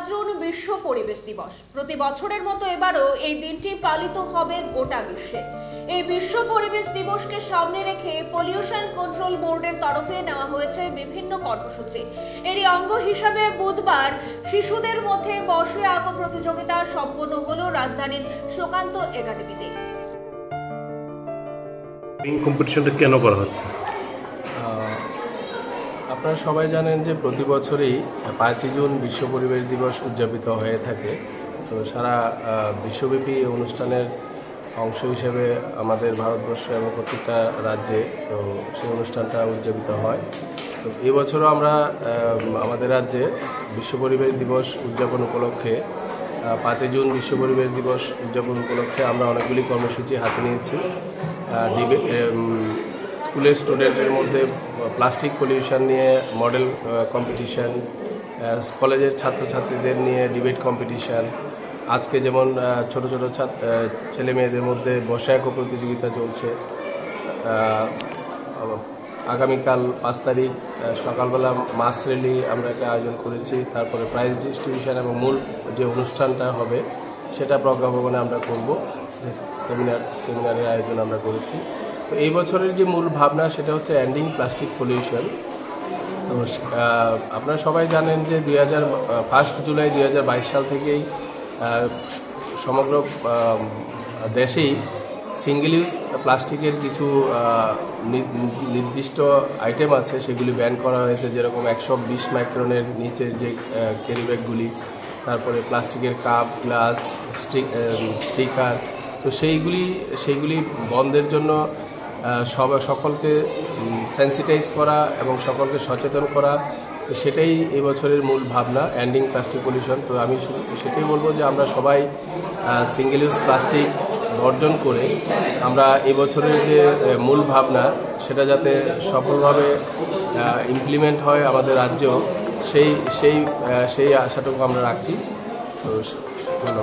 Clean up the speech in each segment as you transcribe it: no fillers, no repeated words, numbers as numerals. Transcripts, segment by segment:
June বিশ্ব পরিবেশ দিবস। প্রতি বছরের মতো এবারও এই দিনটি পালিত হবে গোটা বিশ্বে। এই বিশ্ব পরিবেশ দিবসকে সামনে রেখে পলিউশন কন্ট্রোল বোর্ডের তরফে নেওয়া হয়েছে বিভিন্ন কর্মসূচি। এরই অঙ্গ হিসাবে বুধবার শিশুদের মধ্যে বসে আঁকো প্রতিযোগিতা সম্পন্ন হলো রাজধানীর সুকান্ত একাডেমিতে। এই কম্পিটিশনটা কেন করা হচ্ছে? আপনারা সবাই জানেন যে প্রতি বছরই 5 জুন বিশ্ব পরিবেশ দিবস উদযাপিত হয়ে থাকে। তো সারা বিশ্বব্যাপী অনুষ্ঠানের অংশ হিসেবে আমাদের ভারতবর্ষ এবং প্রত্যেকটা রাজ্যে তো সেই অনুষ্ঠানটা উদযাপিত হয়। তো এই বছরও আমরা আমাদের রাজ্যে বিশ্ব পরিবেশ দিবস উদযাপন উপলক্ষে 5 জুন বিশ্ব পরিবেশ দিবস উদযাপন উপলক্ষে আমরা অনেকগুলি কর্মসূচি হাতে নিয়েছি। স্কুলের স্টুডেন্টদের মধ্যে প্লাস্টিক পলিউশন নিয়ে মডেল কম্পিটিশন, কলেজের ছাত্রছাত্রীদের নিয়ে ডিবেট কম্পিটিশন, আজকে যেমন ছোট ছোট ছেলে মেয়েদের মধ্যে বসে আঁকো প্রতিযোগিতা চলছে। আগামীকাল 5 তারিখ সকালবেলা মাস র্যালি আমরা একটা আয়োজন করেছি। তারপরে প্রাইজ ডিস্ট্রিবিউশন এবং মূল যে অনুষ্ঠানটা হবে সেটা প্রজ্ঞাভবনে আমরা করব। সেমিনারের আয়োজন আমরা করেছি। তো এই বছরের যে মূল ভাবনা সেটা হচ্ছে এন্ডিং প্লাস্টিক পলিউশন। তো আপনারা সবাই জানেন যে 1 জুলাই 2022 সাল থেকেই সমগ্র দেশেই সিঙ্গেল ইউজ প্লাস্টিকের কিছু নির্দিষ্ট আইটেম আছে, সেগুলি ব্যান করা হয়েছে। যেরকম 120 মাইক্রনের নিচের যে ক্যারি ব্যাগগুলি, তারপরে প্লাস্টিকের কাপ, গ্লাস, স্টিকার। তো সেইগুলি বন্ধের জন্য সকলকে সেন্সিটাইজ করা এবং সকলকে সচেতন করা, তো সেটাই এই বছরের মূল ভাবনা, এন্ডিং প্লাস্টিক পলিউশন। তো আমি সেটাই বলবো যে আমরা সবাই সিঙ্গেল ইউজ প্লাস্টিক বর্জন করে আমরা এই বছরের যে মূল ভাবনা সেটা যাতে সফলভাবে ইমপ্লিমেন্ট হয় আমাদের রাজ্যেও, সেই আশাটুকু আমরা রাখছি। তো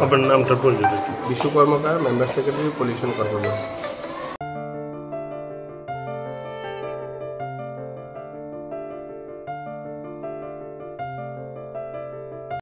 আপনার নামটা পরিচিত? বিশ্বকর্মকার, মেম্বার সেক্রেটারি, পলিউশন কর্মকার।